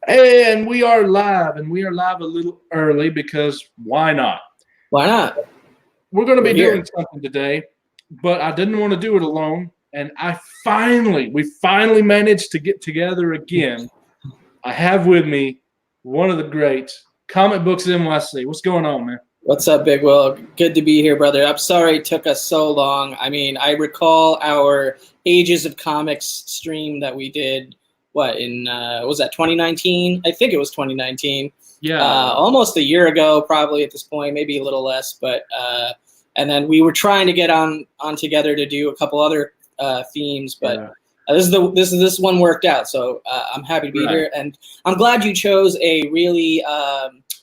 And we are live, and we are live a little early because why not? Why not? We're going to be We're doing something today, but I didn't want to do it alone. And we finally managed to get together again. I have with me one of the greats, Comic Books NYC. What's going on, man? What's up, Big Will? Good to be here, brother. I'm sorry it took us so long. I mean, I recall our Ages of Comics stream that we did, was that 2019? I think it was 2019. Yeah. Almost a year ago, probably at this point, maybe a little less. But and then we were trying to get on together to do a couple other themes, but Yeah. This one worked out. So I'm happy to be here, and I'm glad you chose a really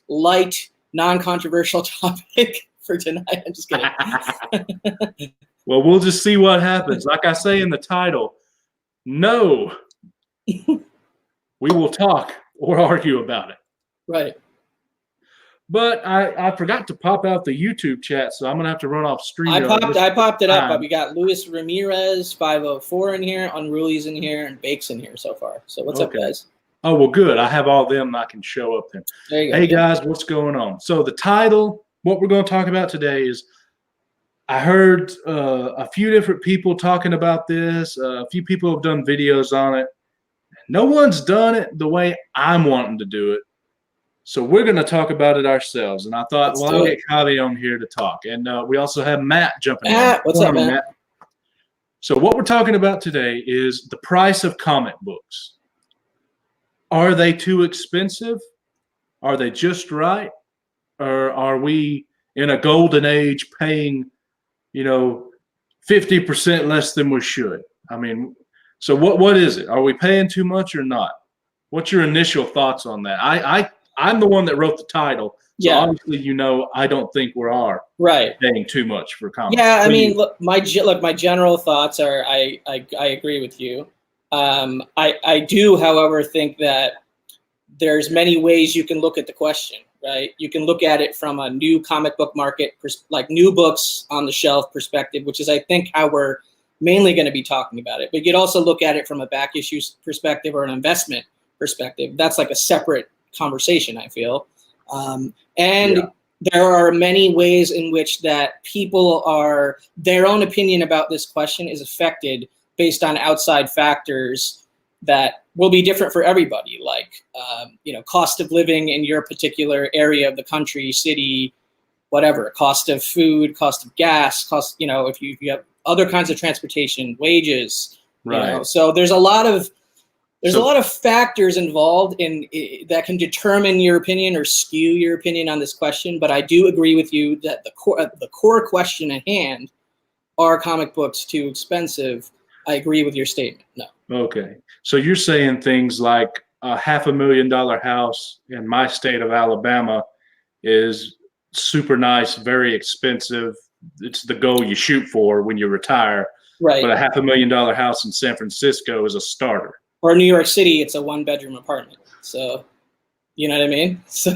light, non-controversial topic for tonight. I'm just kidding. Well, we'll just see what happens. Like I say in the title, no, we will talk or argue about it. Right. But I forgot to pop out the YouTube chat, so I'm gonna have to run off stream. I popped it up. We got Luis Ramirez 504 in here, Unruly's in here, and Bake's in here so far. So what's up, guys? Oh, well, good. I have all them I can show up then. There you go. Hey, guys, what's going on? So the title, what we're going to talk about today is, I heard a few different people talking about this. A few people have done videos on it. No one's done it the way I'm wanting to do it. So we're going to talk about it ourselves. And I thought, I'll get Javi on here to talk. And we also have Matt jumping in. What's up, Matt? So what we're talking about today is the price of comic books. Are they too expensive? Are they just right? Or are we in a golden age paying, 50% less than we should? I mean, so what is it? Are we paying too much or not? What's your initial thoughts on that? I'm the one that wrote the title. So obviously, I don't think we are paying too much for comics. Yeah, I mean, look, my general thoughts are I agree with you. I do, however, think that there's many ways you can look at the question, right? You can look at it from a new comic book market, like new books on the shelf perspective, which is, I think, how we're mainly going to be talking about it. But you could also look at it from a back issue perspective or an investment perspective. That's like a separate conversation, I feel. There are many ways in which that their own opinion about this question is affected based on outside factors that will be different for everybody, like cost of living in your particular area of the country, city, whatever, cost of food, cost of gas, if you have other kinds of transportation, wages, right. So there's a lot of factors involved in that can determine your opinion or skew your opinion on this question. But I do agree with you that the core question at hand, are comic books too expensive? I agree with your statement. No. Okay. So you're saying things like a $500,000 house in my state of Alabama is super nice, very expensive. It's the goal you shoot for when you retire. Right. But a $500,000 house in San Francisco is a starter. Or New York City, it's a 1-bedroom apartment. So, you know what I mean? So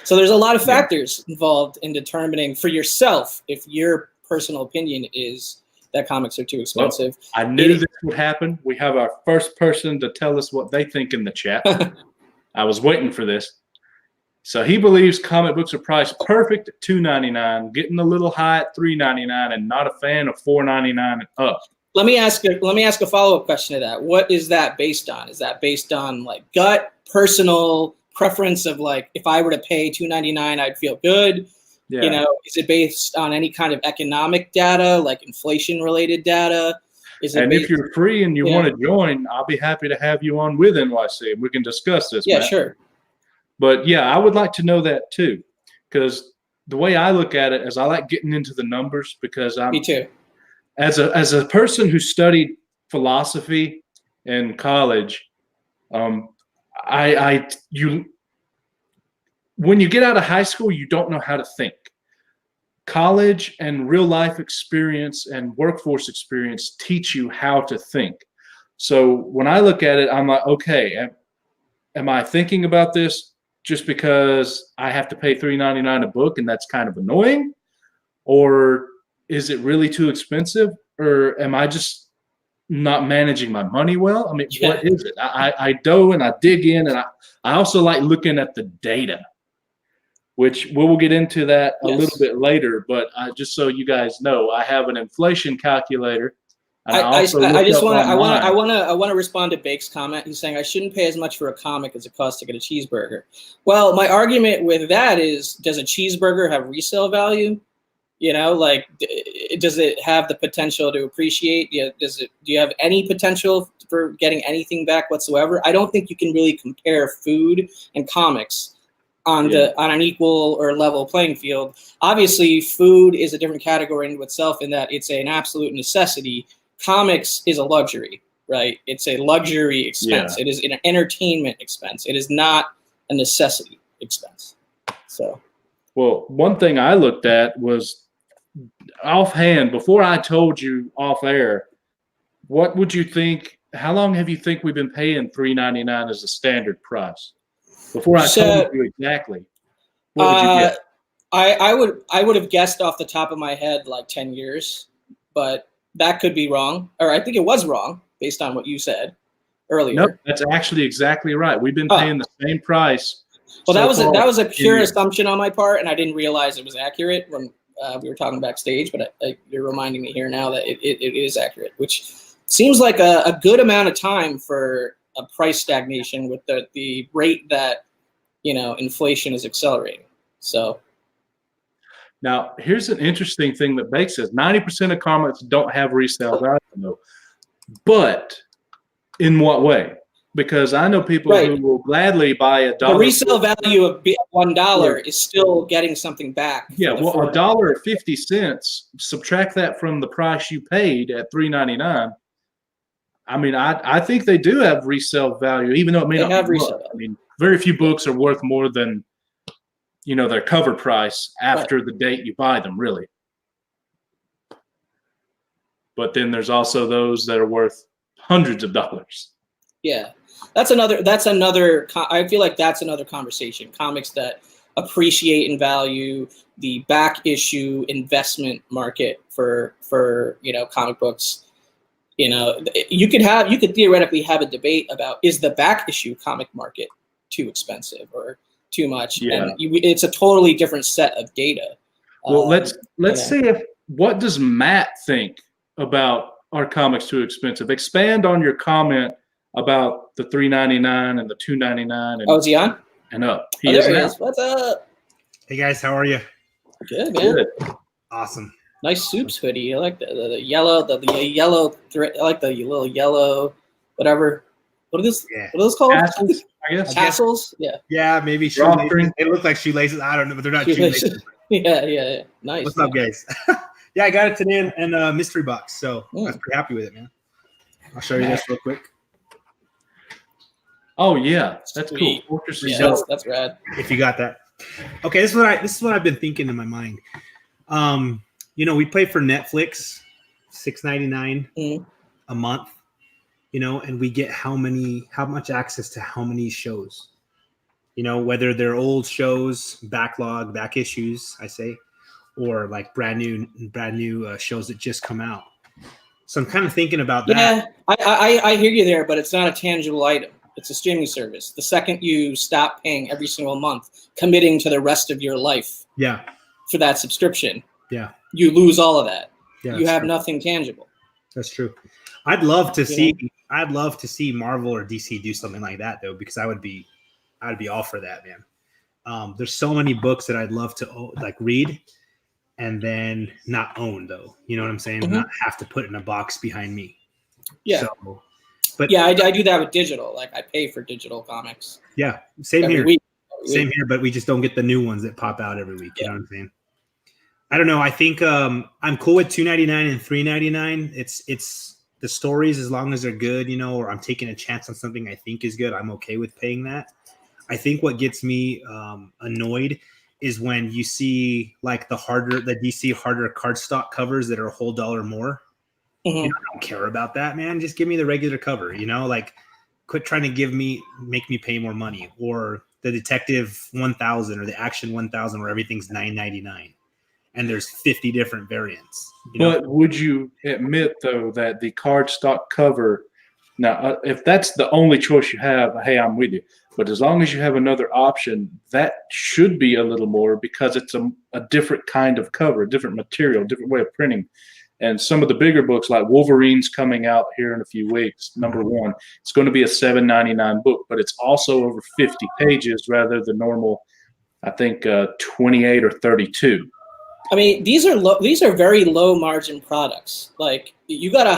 there's a lot of factors involved in determining for yourself if your personal opinion is that comics are too expensive. Well, I knew this would happen. We have our first person to tell us what they think in the chat. I was waiting for this. So he believes comic books are priced perfect at $2.99, getting a little high at $3.99, and not a fan of $4.99 and up. Let me ask a follow-up question to that. What is that based on? Is that based on like gut, personal preference of like, if I were to pay $2.99, I'd feel good? Yeah. Is it based on any kind of economic data, like inflation-related data? If you're free and you want to join, I'll be happy to have you on with NYC, and we can discuss this. Yeah, Matt. Sure. But I would like to know that too, because the way I look at it is I like getting into the numbers because Me too. As a person who studied philosophy in college, when you get out of high school, you don't know how to think. College and real life experience and workforce experience teach you how to think. So when I look at it, I'm like, okay, am I thinking about this just because I have to pay $3.99 a book and that's kind of annoying? Or is it really too expensive? Or am I just not managing my money well? I mean, what is it? I go and I dig in and I also like looking at the data, which we will get into that a Yes. little bit later. But just so you guys know, I have an inflation calculator. And I just want to respond to Bake's comment. He's saying I shouldn't pay as much for a comic as it costs to get a cheeseburger. Well, my argument with that is, does a cheeseburger have resale value? You know, like, does it have the potential to appreciate? Do you have any potential for getting anything back whatsoever? I don't think you can really compare food and comics on an equal or level playing field. Obviously, food is a different category in itself in that it's an absolute necessity. Comics is a luxury, right? It's a luxury expense. Yeah. It is an entertainment expense. It is not a necessity expense. So, well, one thing I looked at was offhand, before I told you off air, what would you think? How long have you think we've been paying $3.99 as a standard price? Before I told you exactly, what would you get? I would have guessed off the top of my head like 10 years, but that could be wrong, or I think it was wrong based on what you said earlier. No, that's actually exactly right. We've been paying the same price. Well, that was a pure assumption on my part, and I didn't realize it was accurate when we were talking backstage. But you're reminding me here now that it is accurate, which seems like a good amount of time for a price stagnation with the rate that inflation is accelerating. So. Now, here's an interesting thing that Bake says. 90% of comics don't have resale value, but in what way? Because I know people who will gladly buy $1. The resale value of $1 is still getting something back. Yeah, well, $1.50, subtract that from the price you paid at $3.99. I mean, I think they do have resale value, even though it may not have resale value. I mean, very few books are worth more than their cover price after the date you buy them, really. But then there's also those that are worth hundreds of dollars. Yeah, that's another. I feel like that's another conversation. Comics that appreciate in value, the back issue investment market for comic books. You could theoretically have a debate about, is the back issue comic market too expensive or too much? Yeah. And it's a totally different set of data. Well, let's see what does Matt think about our comics too expensive? Expand on your comment about the $3.99 and the $2.99. Oh, is he on? And up. There he is. What's up? Hey guys, how are you? Good, man. Good. Awesome. Nice Soups hoodie. I like the yellow, the yellow thread. I like the little yellow, whatever. What are those? Yeah. What are those called? Tassels, I guess. Tassels? Yeah. Yeah, maybe shoelaces. It looks like shoelaces. I don't know, but they're not shoelaces. Yeah. Nice. What's up, guys? Yeah, I got it today in a mystery box, so I was pretty happy with it, man. I'll show you this real quick. Oh yeah, that's cool. Yeah, that's rad. If you got that. Okay, this is what I've been thinking in my mind. We pay for Netflix, $6.99 a month, and we get how much access to how many shows, whether they're old shows, backlog, back issues, I say, or like brand new shows that just come out. So I'm kind of thinking about that. Yeah, I hear you there, but it's not a tangible item. It's a streaming service. The second you stop paying every single month, committing to the rest of your life for that subscription, you lose all of that. Yeah, you have nothing tangible. That's true. I'd love to see Marvel or DC do something like that though, because I'd be all for that, man. There's so many books that I'd love to read and then not own though. You know what I'm saying? Not have to put in a box behind me. Yeah. So, but yeah, I do that with digital. Like I pay for digital comics. Yeah, same here. Same here, but we just don't get the new ones that pop out every week. You know what I'm saying? I don't know. I think I'm cool with $2.99 and $3.99. It's the stories, as long as they're good, or I'm taking a chance on something I think is good. I'm okay with paying that. I think what gets me annoyed is when you see like the DC harder cardstock covers that are a whole dollar more. I don't care about that, man. Just give me the regular cover, quit trying to make me pay more money, or the Detective 1000 or the Action 1000 where everything's $9.99 and there's 50 different variants. But would you admit though that the cardstock cover Now, if that's the only choice you have, hey, I'm with you. But as long as you have another option, that should be a little more, because it's a different kind of cover, different material, different way of printing. And some of the bigger books, like Wolverine's coming out here in a few weeks, #1, it's going to be a $7.99 book, but it's also over 50 pages rather than normal, I think, 28 or 32. I mean, these are very low margin products. Like, you got to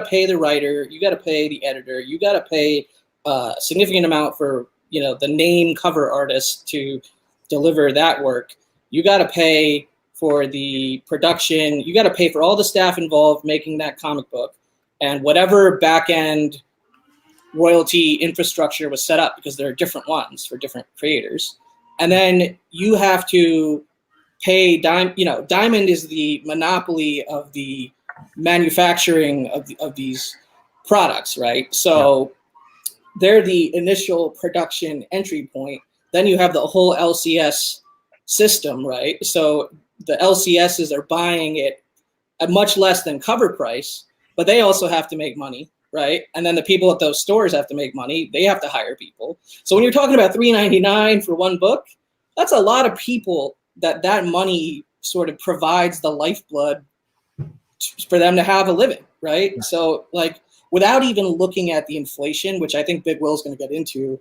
pay the writer, you got to pay the editor, you got to pay a significant amount for, the name cover artist to deliver that work. You got to pay for the production. You got to pay for all the staff involved making that comic book, and whatever back end royalty infrastructure was set up, because there are different ones for different creators. And then you have to pay Diamond is the monopoly of the manufacturing of these products, right? So they're the initial production entry point. Then you have the whole LCS system, right? So the LCSs are buying it at much less than cover price, but they also have to make money, right? And then the people at those stores have to make money. They have to hire people. So when you're talking about $3.99 for one book, that's a lot of people that money sort of provides the lifeblood for them to have a living, right? So, like, without even looking at the inflation, which I think Big Will's going to get into,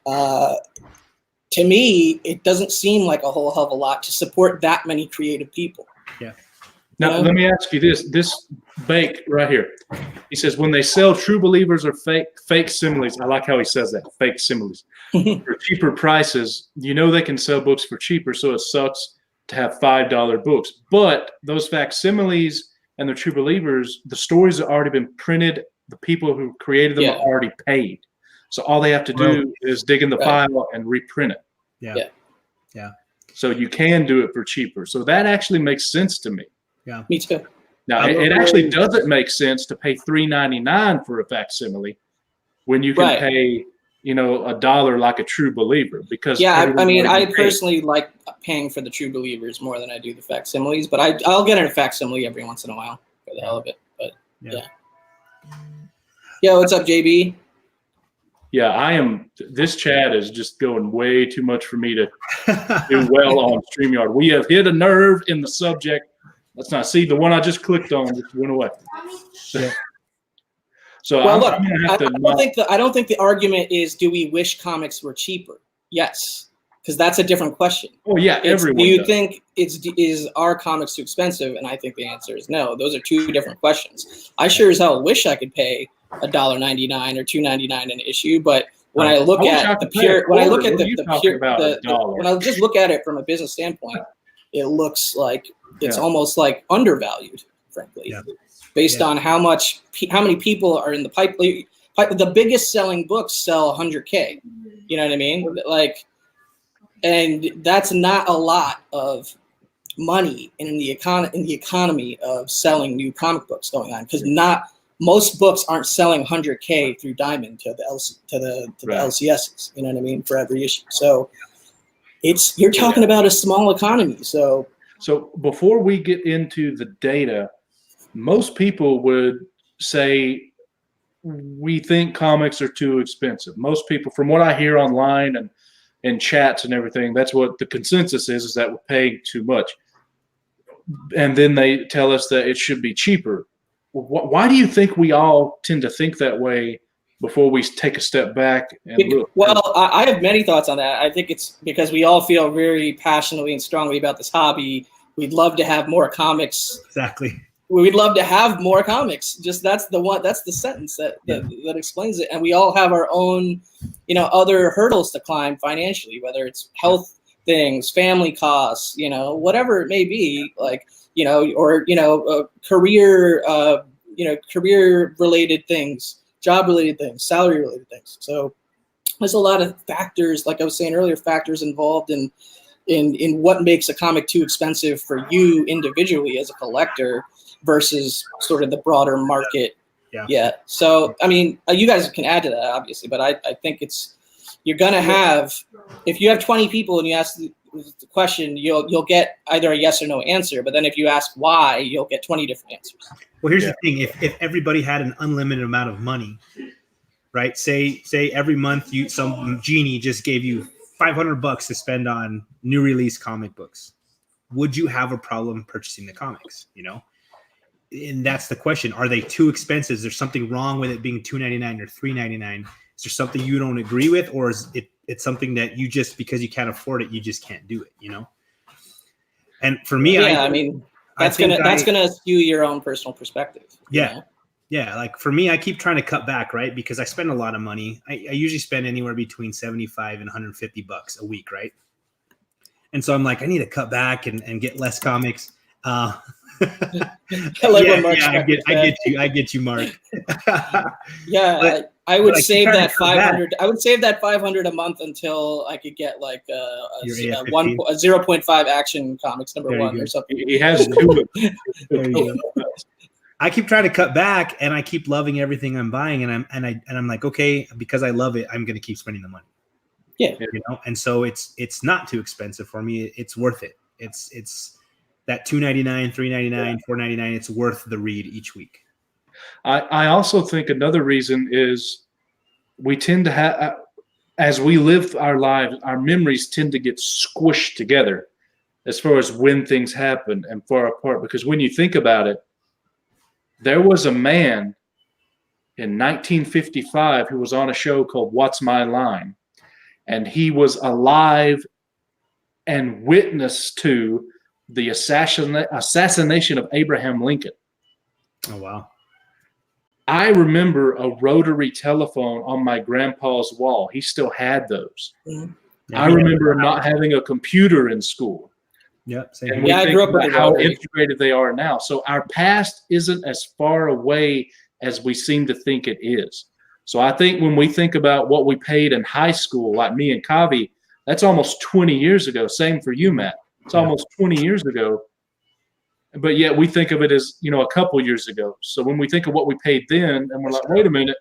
to me, it doesn't seem like a whole hell of a lot to support that many creative people. Yeah. Now, let me ask you this Bake right here. He says, when they sell True Believers or fake similes, I like how he says that, fake similes, for cheaper prices, they can sell books for cheaper, so it sucks to have $5 books. But those facsimiles and the True Believers, the stories have already been printed. The people who created them are already paid. So all they have to do is dig in the file and reprint it. Yeah. So you can do it for cheaper. So that actually makes sense to me. Yeah. Me too. Now, it actually doesn't make sense to pay $3.99 for a facsimile when you can pay, $1 like a True Believer, because I personally like paying for the True Believers more than I do the facsimiles, but I'll get a facsimile every once in a while for the hell of it. But yeah, what's up, JB? Yeah, I am. This chat is just going way too much for me to do well on StreamYard. We have hit a nerve in the subject. Let's not see the one I just clicked on just went away. So well, look, I don't think the argument is, do we wish comics were cheaper? Yes, because that's a different question. Oh yeah, everyone. Do you think is our comics too expensive? And I think the answer is no. Those are two different questions. I sure as hell wish I could pay $1.99 or $2.99 an issue, but when I look at the pure, when I look at when I just look at it from a business standpoint, it looks like it's almost like undervalued, frankly, based on how many people are in the pipe. The biggest selling books sell 100K. You know what I mean? Like, and that's not a lot of money in the economy of selling new comic books going on, because most books aren't selling 100K through Diamond to the LCSs. You know what I mean? For every issue. So you're talking about a small economy. So before we get into the data, most people would say we think comics are too expensive. Most people, from what I hear online and in chats and everything, that's what the consensus is that we're paying too much. And then they tell us that it should be cheaper. Why do you think we all tend to think that way before we take a step back and look? Well, I have many thoughts on that. I think it's because we all feel very passionately and strongly about this hobby. We'd love to have more comics. Exactly. We'd love to have more comics. Just that's the sentence that explains it. And we all have our own, other hurdles to climb financially, whether it's health things, family costs, whatever it may be, like, or career related things, job related things, salary related things. So there's a lot of factors, like I was saying earlier, factors involved in what makes a comic too expensive for you individually as a collector versus sort of the broader market. Yeah. So, I mean, you guys can add to that, obviously, but I think you're going to have, if you have 20 people and you ask the question, you'll get either a yes or no answer. But then if you ask why, you'll get 20 different answers. Well, here's the thing: if everybody had an unlimited amount of money, right? Say every month some genie just gave you $500 to spend on new release comic books, would you have a problem purchasing the comics? You know, and that's the question: are they too expensive? Is there something wrong with it being $2.99 or $3.99? Is there something you don't agree with, or is it's something that you just, because you can't afford it, you just can't do it? You know. And for me, I mean, that's gonna skew your own personal perspective. Yeah. You know? Yeah, like for me, I keep trying to cut back, right? Because I spend a lot of money. I usually spend anywhere between $75 and $150 a week, right? And so I'm like, I need to cut back and get less comics. I get you, Mark. I would save that 500. I would save that 500 a month until I could get like a 0.5 Action Comics #1 or something. He has two. I keep trying to cut back, and I keep loving everything I'm buying, and I'm like, okay, because I love it, I'm going to keep spending the money. Yeah, you know, and so it's not too expensive for me. It's worth it. It's that $2.99, $3.99, $4.99. It's worth the read each week. I also think another reason is we tend to have, as we live our lives, our memories tend to get squished together as far as when things happen and far apart. Because when you think about it, there was a man in 1955 who was on a show called What's My Line, and he was alive and witness to the assassination of Abraham Lincoln. Oh, wow. I remember a rotary telephone on my grandpa's wall. He still had those. Mm-hmm. I remember not having a computer in school. Yep. Same. And I grew up with how integrated they are now. So our past isn't as far away as we seem to think it is. So I think when we think about what we paid in high school, like me and Kavi, that's almost 20 years ago. Same for you, Matt. It's almost 20 years ago. But yet we think of it as, you know, a couple years ago. So when we think of what we paid then, and we're like, wait a minute,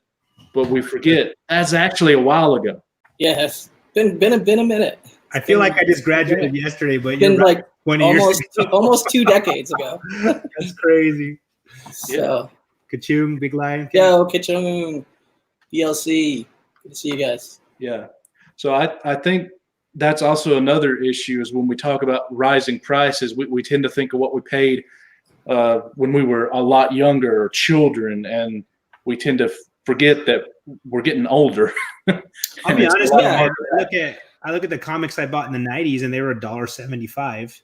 but we forget that's actually a while ago. Yes, been a minute. I feel like I just graduated yesterday, but you're right, like 20 years ago. Almost 2 decades ago. That's crazy. So, Kachung, Big Lion. Yo, Kachung, BLC. Good to see you guys. Yeah. So I think that's also another issue is when we talk about rising prices, we tend to think of what we paid when we were a lot younger or children, and we tend to forget that we're getting older. I'll be honest, I look at the comics I bought in the 90s, and they were $1.75,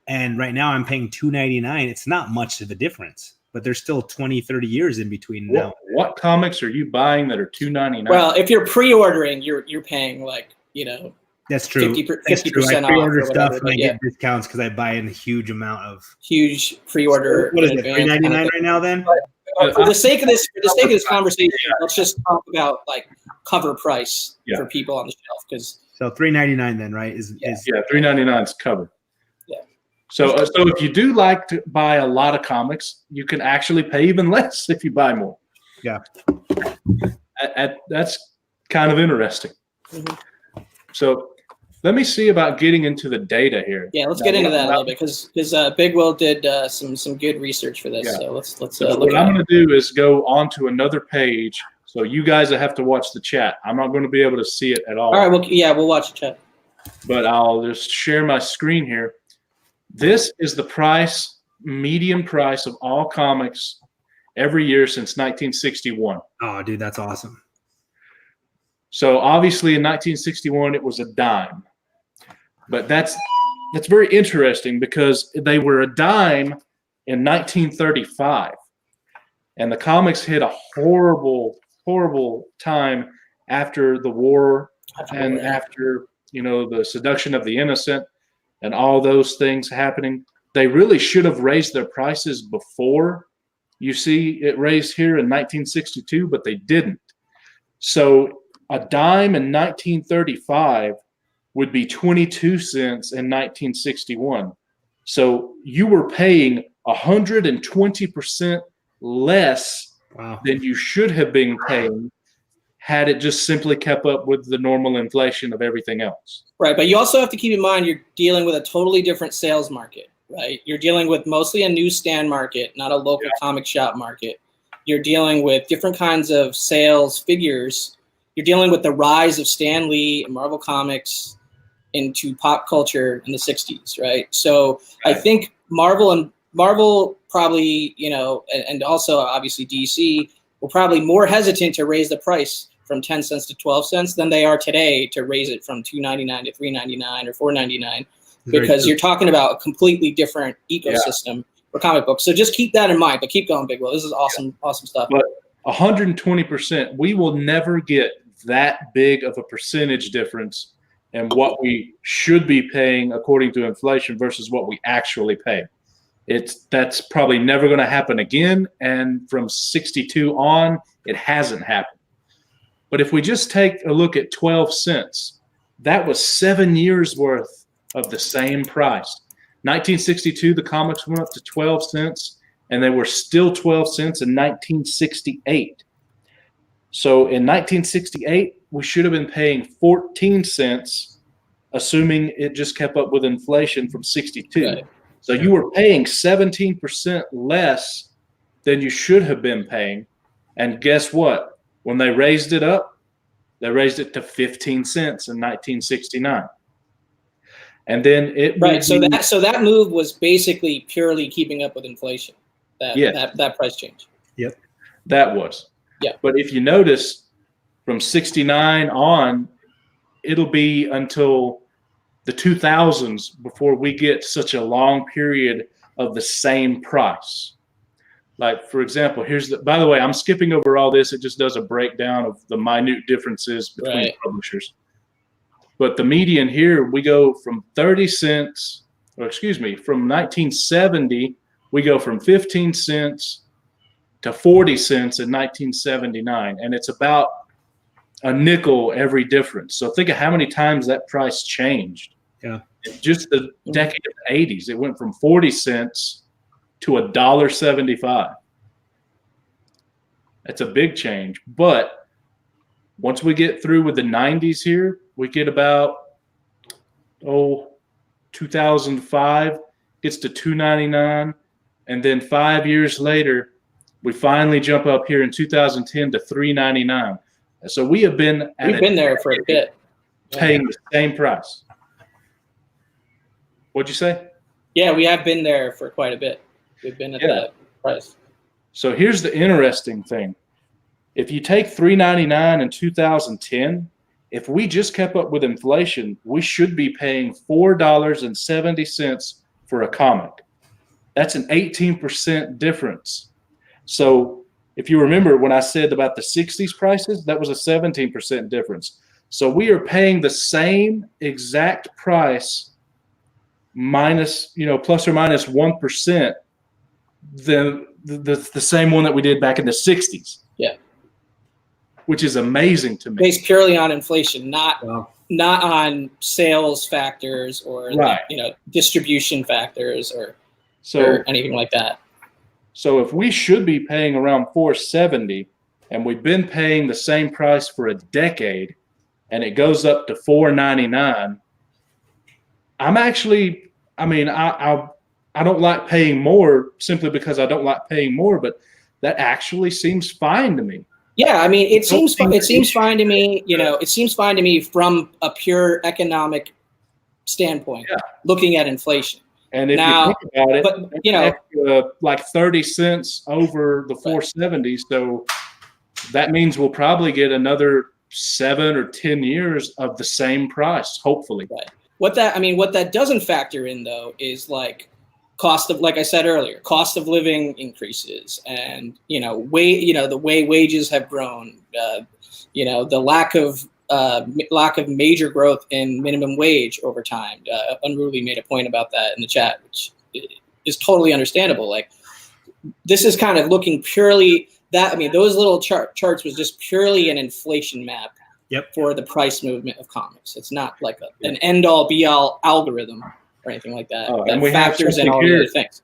and right now I'm paying $2.99. It's not much of a difference, but there's still 20, 30 years in between now. What comics are you buying that are $2.99? Well, if you're pre-ordering, you're paying like, you know, that's true. 50% I pre-order off stuff and I get discounts because I buy in a huge amount of pre-order. What is it? $3.99 right now? Then, for the sake of this conversation, let's just talk about like cover price for people on the shelf. Because so $3.99 then, right? Is $3.99 is covered. Yeah. So if you do like to buy a lot of comics, you can actually pay even less if you buy more. Yeah. That's kind of interesting. Mm-hmm. So let me see about getting into the data here. Yeah, let's get into that a little bit because Big Will did some good research for this. Yeah. So let's look what I'm going to do is go onto another page. So you guys have to watch the chat. I'm not going to be able to see it at all. All right. Well, we'll watch the chat. But I'll just share my screen here. This is the median price of all comics every year since 1961. Oh, dude, that's awesome. So obviously in 1961 it was a dime, but that's very interesting because they were a dime in 1935, and the comics hit a horrible time after the war and after, you know, the seduction of the innocent and all those things happening. They really should have raised their prices before. You see it raised here in 1962, but they didn't. So a dime in 1935 would be 22 cents in 1961. So you were paying 120% less than you should have been paying had it just simply kept up with the normal inflation of everything else. Right, but you also have to keep in mind you're dealing with a totally different sales market, right? You're dealing with mostly a newsstand market, not a local comic shop market. You're dealing with different kinds of sales figures. You're dealing with the rise of Stan Lee and Marvel Comics into pop culture in the 60s, right? So I think Marvel probably, and also obviously DC were probably more hesitant to raise the price from 10 cents to 12 cents than they are today to raise it from $2.99 to $3.99 or $4.99, because you're talking about a completely different ecosystem for comic books. So just keep that in mind, but keep going, Big Will. This is awesome stuff. But 120%, we will never get that big of a percentage difference in what we should be paying according to inflation versus what we actually pay. That's probably never going to happen again. And from 62 on, it hasn't happened. But if we just take a look at 12 cents, that was 7 years worth of the same price. 1962, the comics went up to 12 cents, and they were still 12 cents in 1968. So in 1968, we should have been paying 14 cents, assuming it just kept up with inflation from 62. Right. So you were paying 17% less than you should have been paying. And guess what? When they raised it up, they raised it to 15 cents in 1969. And then so that move was basically purely keeping up with inflation. That price change. Yep. That was. Yeah. But if you notice, from 69 on, it'll be until the 2000s before we get such a long period of the same price. Like, for example, by the way, I'm skipping over all this. It just does a breakdown of the minute differences between publishers. But the median here, we go from 30 cents, from 1970, we go from 15 cents to 40 cents in 1979. And it's about a nickel every difference. So think of how many times that price changed. Yeah. Just the decade of the 80s, it went from 40 cents to $1.75. That's a big change. But once we get through with the 90s here, we get about 2005 gets to $2.99, and then 5 years later, we finally jump up here in 2010 to $3.99. So we've been there for a bit, paying the same price. What'd you say? Yeah, we have been there for quite a bit. We've been at that price. So here's the interesting thing. If you take $3.99 in 2010, if we just kept up with inflation, we should be paying $4.70 for a comic. That's an 18% difference. So if you remember when I said about the 60s prices, that was a 17% difference. So we are paying the same exact price minus, plus or minus 1%, the same one that we did back in the 60s. Yeah. Which is amazing to me. Based purely on inflation, not on sales factors or distribution factors or anything like that. So if we should be paying around $4.70 and we've been paying the same price for a decade and it goes up to $4.99, I don't like paying more simply because I don't like paying more, but that actually seems fine to me. Yeah, I mean, it seems fine to me. It seems fine to me from a pure economic standpoint, looking at inflation. And if you think about it, like 30 cents over the 470, so that means we'll probably get another 7 or 10 years of the same price, hopefully. Right. What that doesn't factor in though is like like I said earlier, cost of living increases, and the way wages have grown, the lack of major growth in minimum wage over time. Unruly made a point about that in the chat, which is totally understandable. Like, this is kind of looking purely those little charts was just purely an inflation map for the price movement of comics. It's not like an end all be all algorithm or anything like that. That and we factors in all the other things.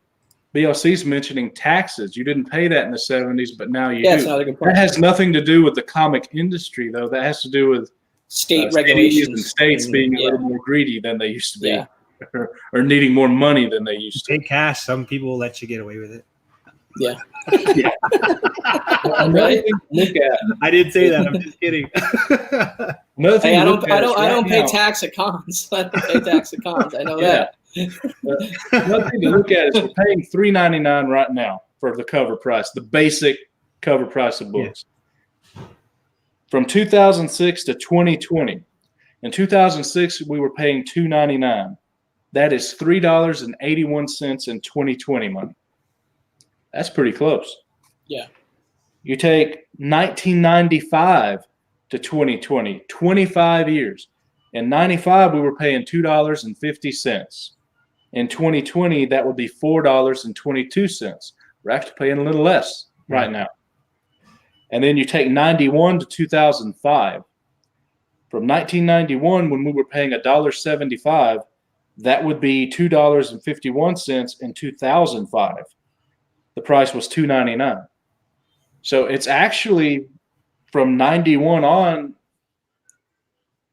BLC's mentioning taxes. You didn't pay that in the 70s, but now you Yeah, it's do. another good point. That has nothing to do with the comic industry, though. That has to do with State cities regulations and states being a yeah. little more greedy than they used to be, Yeah. or needing more money than they used to. Pay cash. Some people will let you get away with it. Yeah. Yeah. Another thing to look at. I didn't say that. I'm just kidding. Another thing Hey, I to look don't at I don't is I right don't pay now- tax at cons. I don't pay tax at cons. I know Yeah. that. Another thing to look at is we're paying $3.99 right now for the cover price, the basic cover price of books. From 2006 to 2020. In 2006, we were paying $2.99. That is $3.81 in 2020 money. That's pretty close. Yeah. You take 1995 to 2020, 25 years. In 95, we were paying $2.50. In 2020, that would be $4.22. We're actually paying a little less right now. And then you take 91 to 2005. From 1991, when we were paying $1.75, that would be $2.51 in 2005. The price was $2.99. So it's actually from 91 on,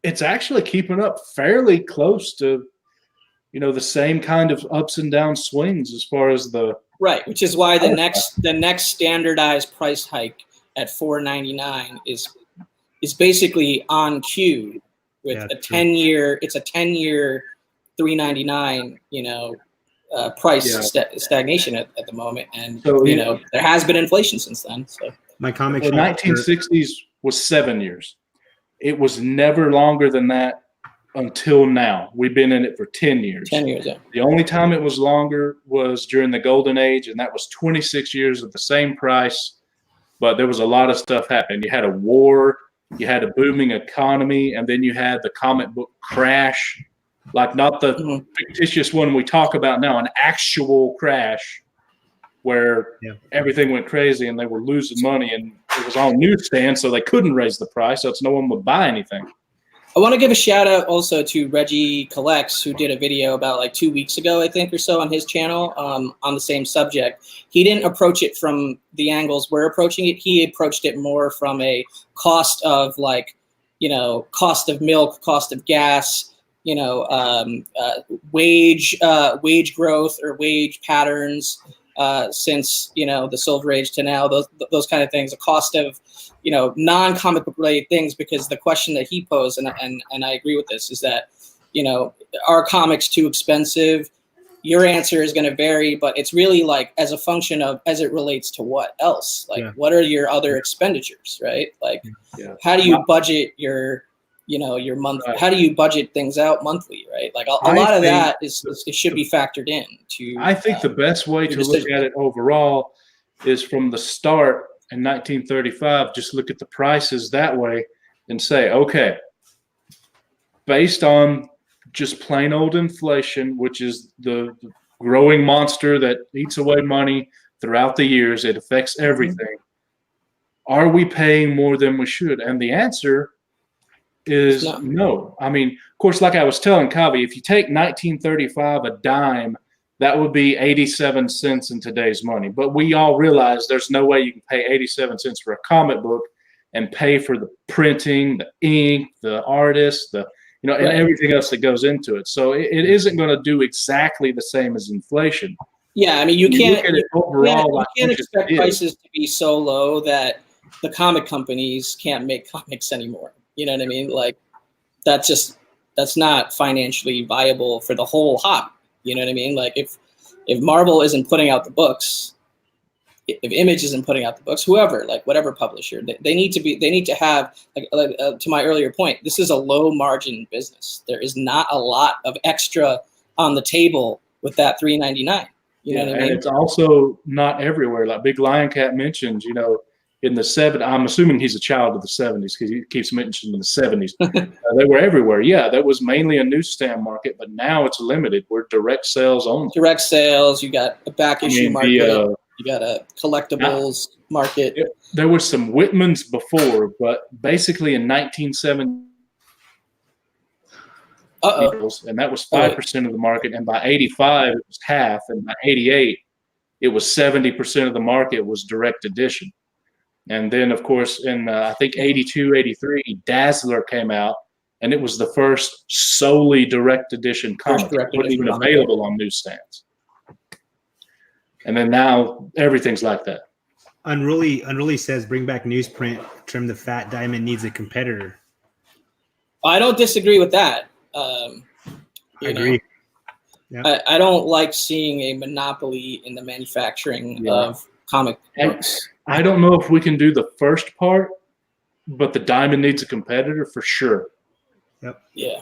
it's actually keeping up fairly close to, the same kind of ups and down swings as far as the Right, which is why the next standardized price hike at $4.99 is basically on cue with a 10-year. It's a 10-year $3.99 price stagnation at the moment, and so, there has been inflation since then. So my comic the 1960s was 7 years. It was never longer than that until now. We've been in it for 10 years. 10 years, yeah. The only time it was longer was during the Golden Age, and that was 26 years at the same price. But there was a lot of stuff happening. You had a war, you had a booming economy, and then you had the comic book crash, like not the fictitious one we talk about now, an actual crash where everything went crazy and they were losing money, and it was on newsstands, so they couldn't raise the price, so no one would buy anything. I want to give a shout out also to Reggie Collects, who did a video about like 2 weeks ago, I think, or so, on his channel on the same subject. He didn't approach it from the angles we're approaching it. He approached it more from a cost of cost of milk, cost of gas, wage growth or wage patterns since the Silver Age to now, those kind of things, the cost of non-comic book related things, because the question that he posed, and I agree with this, is that, are comics too expensive? Your answer is going to vary, but it's really like as a function of, as it relates to what else, like what are your other expenditures, right? Like how do you budget your month? How do you budget things out monthly, right? Like a lot of that it should be factored in to. I think the best way to look at it overall is from the start in 1935, just look at the prices that way and say, okay, based on just plain old inflation, which is the growing monster that eats away money throughout the years, it affects everything. Are we paying more than we should? And the answer is no. I mean, of course, like I was telling Kavi, if you take 1935 a dime, that would be 87 cents in today's money. But we all realize there's no way you can pay 87 cents for a comic book and pay for the printing, the ink, the artist, and everything else that goes into it. So it isn't going to do exactly the same as inflation. Yeah, I mean, you can't expect prices to be so low that the comic companies can't make comics anymore. You know what I mean? Like that's not financially viable for the whole hobby. You know what I mean? Like if Marvel isn't putting out the books, if Image isn't putting out the books, whoever, like whatever publisher, they need to have, to my earlier point, this is a low margin business. There is not a lot of extra on the table with that $3.99. You know what I mean? And it's also not everywhere. Like Big Lion Cat mentioned, in the 70s, I'm assuming he's a child of the 70s because he keeps mentioning the 70s. They were everywhere. Yeah, that was mainly a newsstand market, but now it's limited. We're direct sales only. Direct sales. You got a back issue market. You got a collectibles market. There were some Whitmans before, but basically in 1970, and that was 5% of the market. And by 85, it was half. And by 88, it was 70% of the market was direct edition. And then, of course, in I think 82, 83, Dazzler came out, and it was the first solely direct edition comic. It wasn't even available on newsstands. And then now everything's like that. Unruly says, bring back newsprint, trim the fat. Diamond needs a competitor. I don't disagree with that. I agree. Yeah. I don't like seeing a monopoly in the manufacturing of comic books. I don't know if we can do the first part, but the Diamond needs a competitor for sure. Yep. Yeah.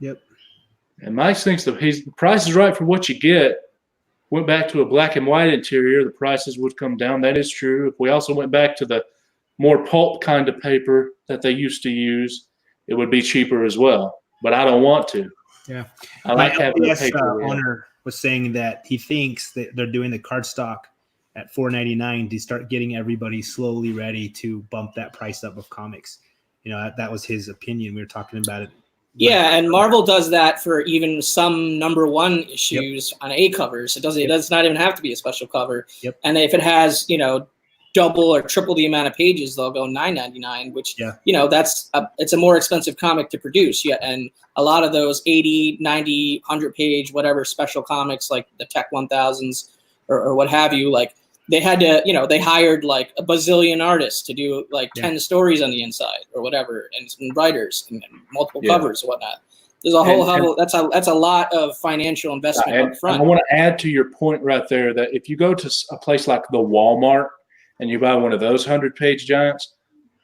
Yep. And Mike thinks the price is right for what you get. Went back to a black and white interior, the prices would come down. That is true. If we also went back to the more pulp kind of paper that they used to use, it would be cheaper as well. But I don't want to. Yeah. I like having the paper. Owner was saying that he thinks that they're doing the cardstock at $4.99 to start getting everybody slowly ready to bump that price up of comics. That was his opinion. We were talking about it. Yeah, and Marvel does that for even some #1 issues on A covers. It does not even have to be a special cover. Yep. And if it has, double or triple the amount of pages, they'll go $9.99, which it's a more expensive comic to produce. Yeah, and a lot of those 80, 90, 100 page whatever special comics like the Tech 1000s or what have you, like they had to, they hired like a bazillion artists to do like 10 stories on the inside or whatever, and writers and multiple covers and whatnot. There's a whole that's a lot of financial investment up front. I want to add to your point right there that if you go to a place like the Walmart and you buy one of those 100-page giants,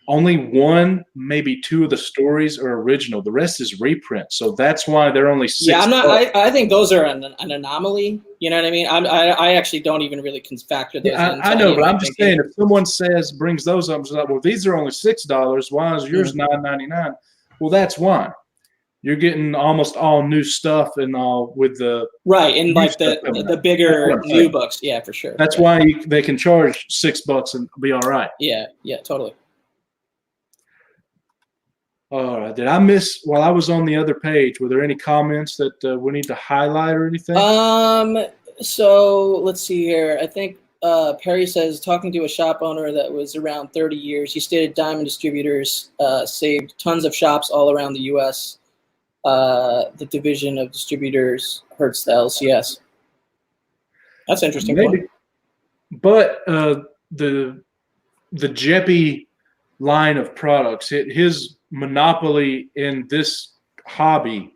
only one, maybe two of the stories are original. The rest is reprint. So that's why they're only $6. Yeah, I think those are an anomaly. You know what I mean? I actually don't even really factor those in. I know, but I'm just saying, if someone brings those up, like, well, these are only $6. Why is yours $9.99? Well, that's why. You're getting almost all new stuff and all with the and like the bigger new books. Yeah, for sure. That's why they can charge $6 and be all right. Yeah, totally. All right. Did I miss while I was on the other page? Were there any comments that we need to highlight or anything? So let's see here. I think Perry says, talking to a shop owner that was around 30 years, he stated Diamond distributors saved tons of shops all around the U.S. The division of distributors hurts the LCS. That's interesting. Maybe. But the Jeppy line of products, his monopoly in this hobby,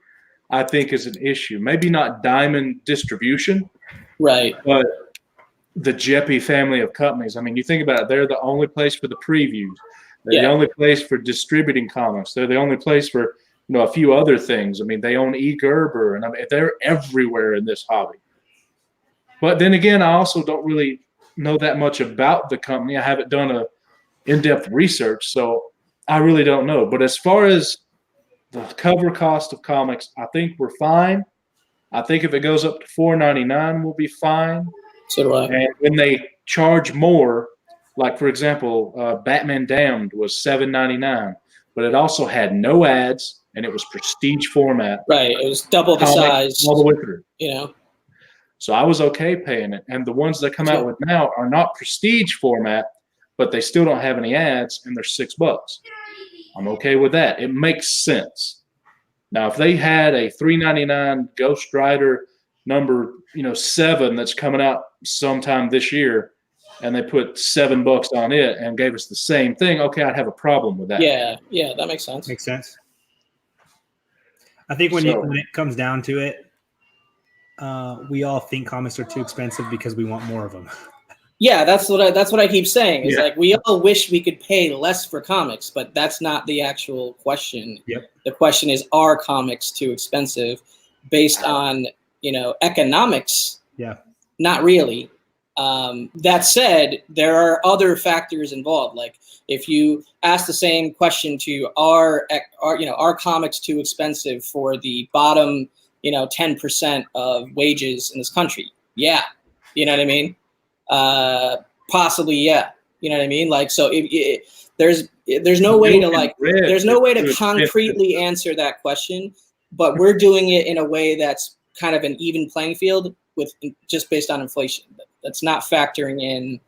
I think, is an issue. Maybe not Diamond distribution, right? But the Jeppy family of companies. I mean, you think about it, they're the only place for the previews. They're the only place for distributing comics. They're the only place for a few other things. I mean, they own E. Gerber, and I mean, they're everywhere in this hobby. But then again, I also don't really know that much about the company. I haven't done a in-depth research, so I really don't know. But as far as the cover cost of comics, I think we're fine. I think if it goes up to $4.99, we'll be fine. So do I. And when they charge more, like for example, Batman Damned was $7.99, but it also had no ads and it was prestige format. Right, it was double the size. All the way through. So I was okay paying it. And the ones that come out with now are not prestige format, but they still don't have any ads, and they're $6. I'm okay with that. It makes sense. Now, if they had a $3.99 Ghost Rider number, 7 that's coming out sometime this year, and they put $7 on it and gave us the same thing, okay, I'd have a problem with that. Yeah, that makes sense. Makes sense. I think when it comes down to it, we all think comics are too expensive because we want more of them. Yeah, that's what I keep saying. It's like we all wish we could pay less for comics, but that's not the actual question. Yep. The question is, are comics too expensive based on, economics? Yeah. Not really. That said, there are other factors involved. Like if you ask the same question to are comics too expensive for the bottom, 10% of wages in this country? Yeah. You know what I mean? Possibly, yeah. You know what I mean? Like, so there's no way to concretely answer that question, but we're doing it in a way that's kind of an even playing field with just based on inflation. That's not factoring in,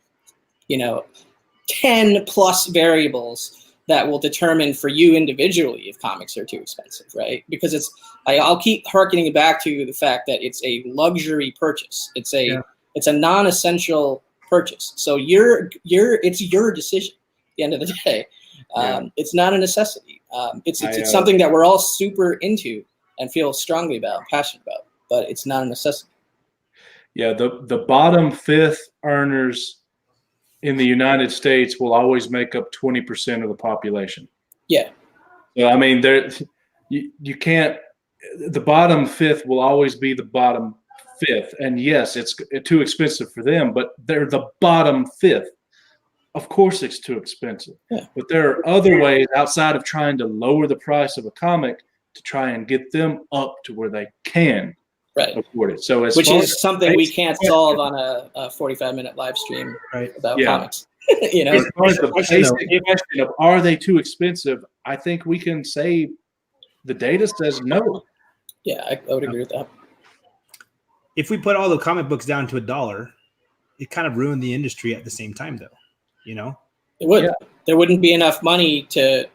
10 plus variables that will determine for you individually if comics are too expensive, right? Because I'll keep harkening back to the fact that it's a luxury purchase. It's a non-essential purchase. So it's your decision at the end of the day. It's not a necessity. It's something that we're all super into and feel strongly about, passionate about, but it's not a necessity. Yeah, the bottom fifth earners in the United States will always make up 20% of the population. Yeah. So, I mean, you can't. The bottom fifth will always be the bottom fifth, and yes, it's too expensive for them, but they're the bottom fifth. Of course, it's too expensive. Yeah. But there are other ways outside of trying to lower the price of a comic to try and get them up to where they can afford it. So, which is something we can't solve on a 45-minute live stream about comics. As far as the basic question of are they too expensive, I think we can say the data says no. Yeah, I would agree with that. If we put all the comic books down to $1, it kind of ruined the industry at the same time, though. It would. Yeah. There wouldn't be enough money to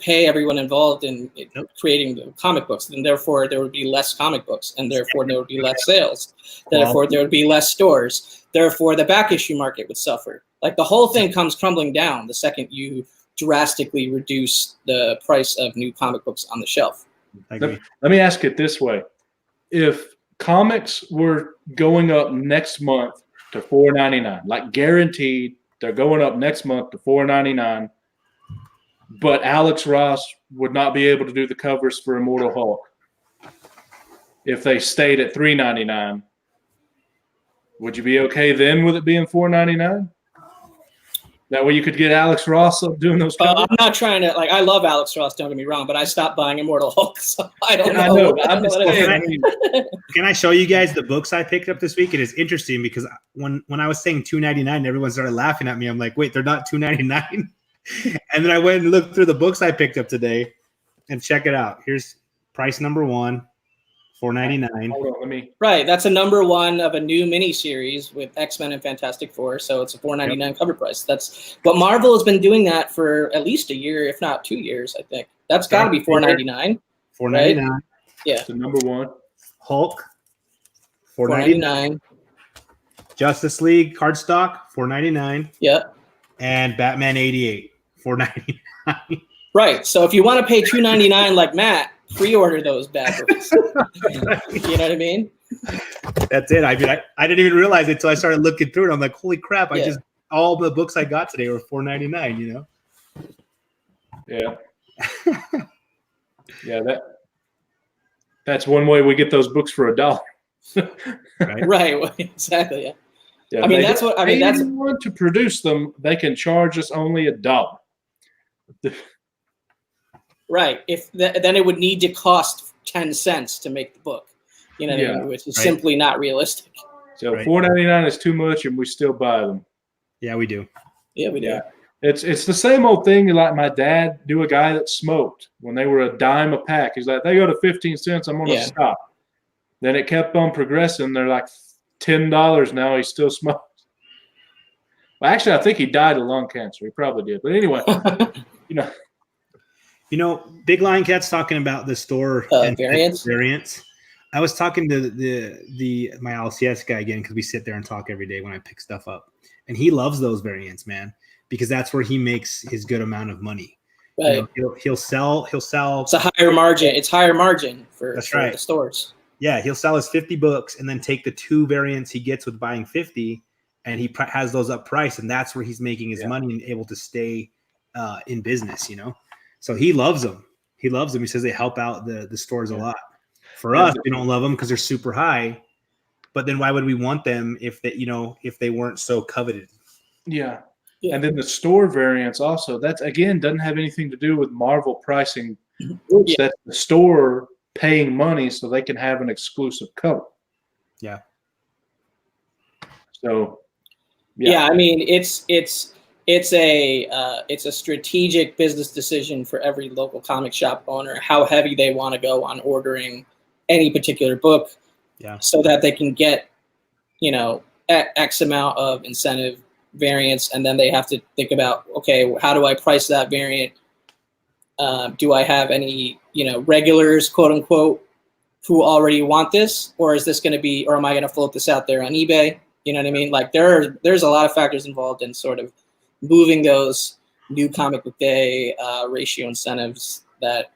pay everyone involved in creating the comic books, and therefore there would be less comic books, and therefore there would be less sales. Therefore there would be less stores. Therefore the back issue market would suffer. Like the whole thing comes crumbling down the second you drastically reduce the price of new comic books on the shelf. Let me ask it this way: if comics were going up next month to $4.99, like guaranteed, they're going up next month to $4.99. But Alex Ross would not be able to do the covers for Immortal Hulk if they stayed at $3.99. Would you be okay then with it being $4.99? That way you could get Alex Ross doing those covers? I'm not trying to, I love Alex Ross, don't get me wrong, but I stopped buying Immortal Hulk, so I don't know. I know. I'm just saying. Can I show you guys the books I picked up this week? It is interesting because when I was saying $2.99, everyone started laughing at me. I'm like, wait, they're not $2.99? And then I went and looked through the books I picked up today, and check it out. Here's price number 1, $4.99. Hold on, Right, that's a number 1 of a new miniseries with X-Men and Fantastic Four, so it's a $4.99 cover price. But Marvel has been doing that for at least a year, if not 2 years, I think. That's got to be $4.99. $4.99. Right? Yeah. It's the number 1. Hulk, $4.99. Justice League cardstock, $4.99. Yeah. And Batman 88, $4.99. Right. So if you want to pay $2.99 like Matt, pre-order those bad boys. You know what I mean? That's it. I didn't even realize it until I started looking through it. I'm like, holy crap! All the books I got today were $4.99. Yeah. Yeah. That's one way we get those books for $1. Right. Exactly. Yeah. Yeah, that's to produce them. They can charge us only $1. Right. Then it would need to cost 10 cents to make the book. You know what I mean? Which is simply not realistic. So $4.99 is too much, and we still buy them. Yeah, we do. Yeah, we do. Yeah. It's the same old thing. Like my dad knew a guy that smoked when they were $0.10 a pack. He's like, they go to 15 cents. I'm gonna stop. Then it kept on progressing. They're like $10 now. He still smokes. Well, actually, I think he died of lung cancer. He probably did. But anyway, Big Lion Cat's talking about the store variants. I was talking to my LCS guy again because we sit there and talk every day when I pick stuff up, and he loves those variants, man, because that's where he makes his good amount of money. Right. He'll sell. It's a higher margin. It's higher margin for the stores. Yeah, he'll sell his 50 books and then take the 2 variants he gets with buying 50, and he has those up price, and that's where he's making his money and able to stay in business. So he loves them. He loves them. He says they help out the stores a lot. For us, we don't love them because they're super high. But then why would we want them if they weren't so coveted? Yeah. And then the store variants also. That's again doesn't have anything to do with Marvel pricing. That's the store paying money so they can have an exclusive cover. Yeah. So. Yeah, I mean it's a strategic business decision for every local comic shop owner how heavy they want to go on ordering any particular book, so that they can get, X amount of incentive variants, and then they have to think about, okay, how do I price that variant? Do I have any, regulars, quote unquote, who already want this, or is this going to be, or am I going to float this out there on eBay? You know what I mean? Like there's a lot of factors involved in sort of moving those new comic book day ratio incentives that,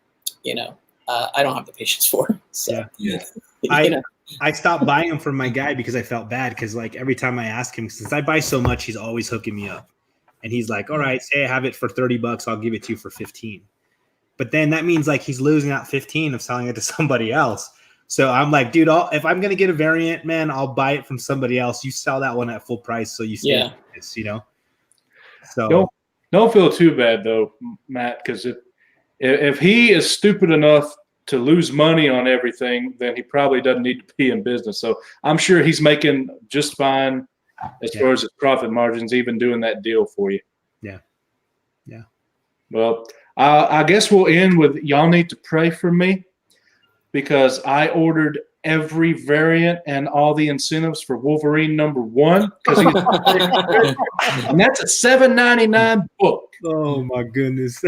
I don't have the patience for. So, yeah. you I stopped buying them from my guy because I felt bad, because like every time I ask him, since I buy so much, he's always hooking me up. And he's like, all right, say I have it for $30, I'll give it to you for 15. But then that means like he's losing out 15 of selling it to somebody else. So I'm like, dude, if I'm going to get a variant, man, I'll buy it from somebody else. You sell that one at full price, so you stay with this, So don't feel too bad though, Matt, because if he is stupid enough to lose money on everything, then he probably doesn't need to be in business. So I'm sure he's making just fine as far as his profit margins, even doing that deal for you. Yeah. Well, I guess we'll end with y'all need to pray for me, because I ordered every variant and all the incentives for Wolverine #1, and that's a $7.99 book. Oh my goodness.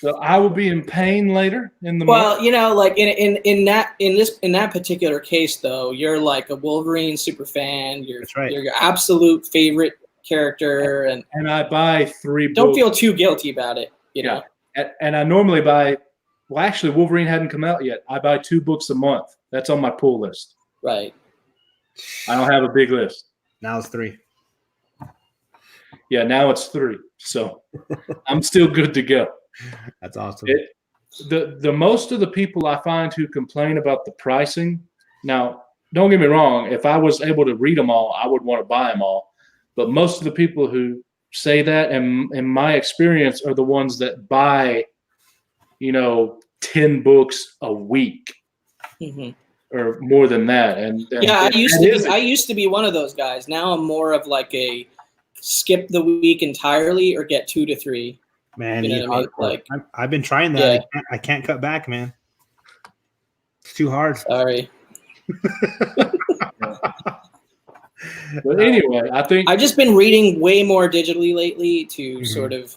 So I will be in pain later in the Well, month. like in that particular case though, you're like a Wolverine super fan. That's right. You're your absolute favorite character, and I buy 3 don't books. feel too guilty about it. You know. And I normally buy. Well, actually, Wolverine hadn't come out yet. I buy 2 books a month. That's on my pull list. Right. I don't have a big list. Now it's 3. Yeah, now it's 3. So I'm still good to go. That's awesome. The most of the people I find who complain about the pricing. Now, don't get me wrong. If I was able to read them all, I would want to buy them all. But most of the people who say that, and in my experience, are the ones that buy, 10 books a week, or more than that. And I used to be one of those guys. Now I'm more of like a skip the week entirely or get 2 to 3. Man, you know what I mean? Like I've been trying that. Yeah. I can't cut back, man. It's too hard. Sorry. But anyway, I think I've just been reading way more digitally lately to sort of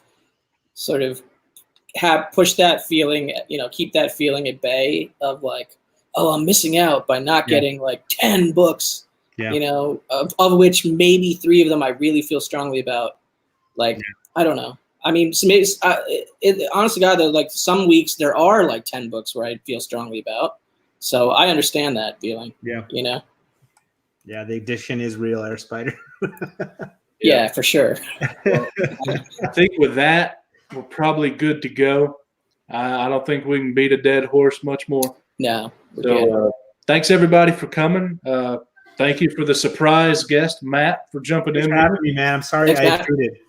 push that feeling, keep that feeling at bay of like, oh, I'm missing out by not getting like 10 books, of which maybe 3 of them I really feel strongly about. Like, I don't know. I mean, honestly, God, like some weeks there are like 10 books where I feel strongly about. So I understand that feeling. Yeah. Yeah, the addiction is real, Air Spider. Yeah, for sure. Well, I think with that, we're probably good to go. I don't think we can beat a dead horse much more. No. So thanks everybody for coming. Thank you for the surprise guest, Matt, for jumping in. Thanks for having me, man. I'm sorry I intruded.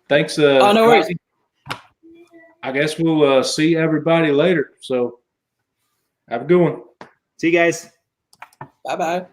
Thanks. Oh, no worries. I guess we'll see everybody later. So have a good one. See you guys. Bye-bye.